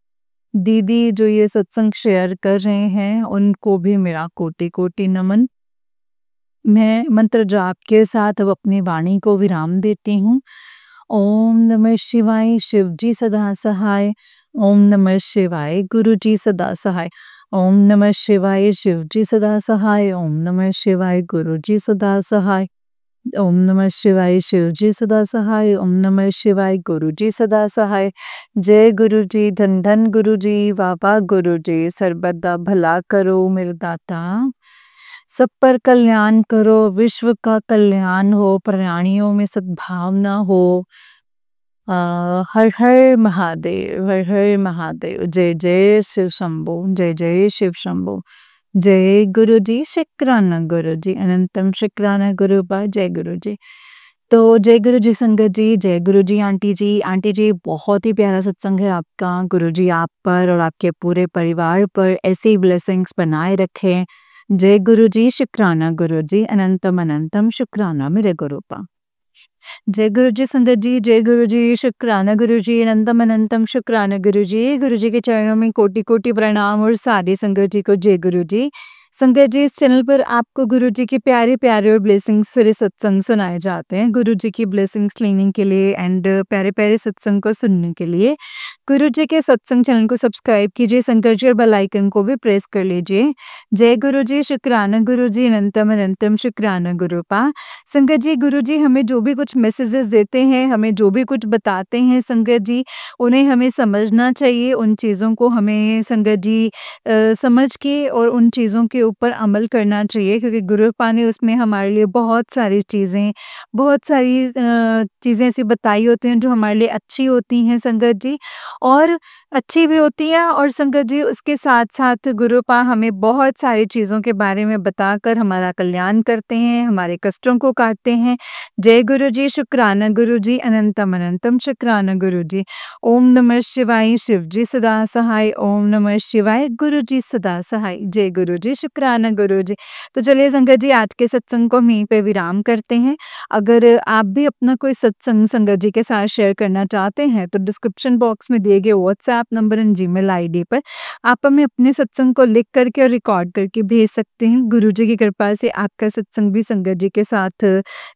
[SPEAKER 1] दीदी जो ये सत्संग शेयर कर रहे हैं, उनको भी मेरा कोटि-कोटि नमन। मैं मंत्र जाप के साथ अब अपनी वाणी को विराम देती हूँ। ओम नमः शिवाय, शिव जी सदा सहाय। ओम नमः शिवाय, गुरु जी सदा सहाय। ओम नमः शिवाय, शिव जी सदा सहाय। ओम नमः शिवाय, गुरु जी सदा सहाय। ओम नमः शिवाय, शिव जी सदा सहाय। ओम नमः शिवाय, गुरु जी सदा सहाय। जय गुरु जी, धन धन गुरु जी, वाह गुरु जी, सर्वदा भला करो मेरे दाता। सब पर कल्याण करो, विश्व का कल्याण हो, प्राणियों में सद्भावना हो। हर हर महादेव, हर हर महादेव। जय जय शिव शंभो, जय जय शिव शंभो। जय गुरु जी। शुक्राना गुरु जी। अनंतम शुक्राना गुरुपा। जय गुरु जी। तो जय गुरु जी संगत जी, जय गुरु जी आंटी जी। आंटी जी, बहुत ही प्यारा सत्संग है आपका। गुरु जी आप पर और आपके पूरे परिवार पर ऐसे ही ब्लेसिंग्स बनाए रखें। जय गुरु जी। शुक्राना गुरु जी। अनंतम अनंतम शुक्राना मेरे गुरुपा। जय गुरु जी संगत जी, जय गुरु जी। शुक्राना गुरु जी। अनंतम अनंतम शुक्राना गुरु जी। गुरु जी के चरणों में कोटि कोटि प्रणाम और सारी संगत जी को जय गुरु जी। संगत जी, इस चैनल पर आपको गुरु जी के प्यारे प्यारे और ब्लेसिंग्स फिर सत्संग सुनाए जाते हैं। गुरु जी की ब्लेसिंग्स लेने के लिए एंड प्यारे प्यारे सत्संग को सुनने के लिए गुरु जी के सत्संग चैनल को सब्सक्राइब कीजिए। संगत जी और बेल आइकन को भी प्रेस कर लीजिए। जय गुरु जी। शुक्राना गुरु जी। अनंतम अनंतम शुक्राना गुरुपा। संगत जी, गुरु जी हमें जो भी कुछ मैसेजेस देते हैं, हमें जो भी कुछ बताते हैं संगत जी, उन्हें हमें समझना चाहिए। उन चीज़ों को हमें संगत जी समझ के और उन चीज़ों के ऊपर अमल करना चाहिए, क्योंकि गुरुपा ने उसमें हमारे लिए बहुत सारी चीज़ें चीज़ें ऐसी बताई होती हैं जो हमारे लिए अच्छी होती हैं संगत जी, और अच्छी भी होती हैं। और संगत जी, उसके साथ-साथ गुरुपा हमें बहुत सारी चीज़ों के बारे में बताकर हमारा कल्याण करते हैं, हमारे कष्टों को काटते हैं। जय गुरु जी। शुक्राना गुरु जी। अनंतम अनंतम शुक्राना गुरु जी। ओम नमः शिवाय, शिव जी सदा सहाय। ओम नमः शिवाय, गुरु जी सदा सहाय। जय गुरु जी। शुक्राना गुरु जी। तो चलिए संगत जी, आज के सत्संग को यहीं पे विराम करते हैं। अगर आप भी अपना कोई सत्संग संगत जी के साथ शेयर करना चाहते हैं तो डिस्क्रिप्शन बॉक्स में दिए गए WhatsApp WhatsApp number and Gmail ID पर आप हमें अपने सत्संग को लिख करके और रिकॉर्ड करके भेज सकते हैं। गुरुजी की कृपा से आपका सत्संग भी संगत जी के साथ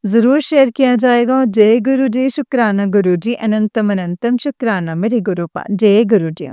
[SPEAKER 1] ज़रूर शेयर किया जाएगा। और जय गुरु जी, शुक्राना गुरुजी, अनंतम अनंतम शुक्राना मेरे गुरुपाद। जय गुरु जी।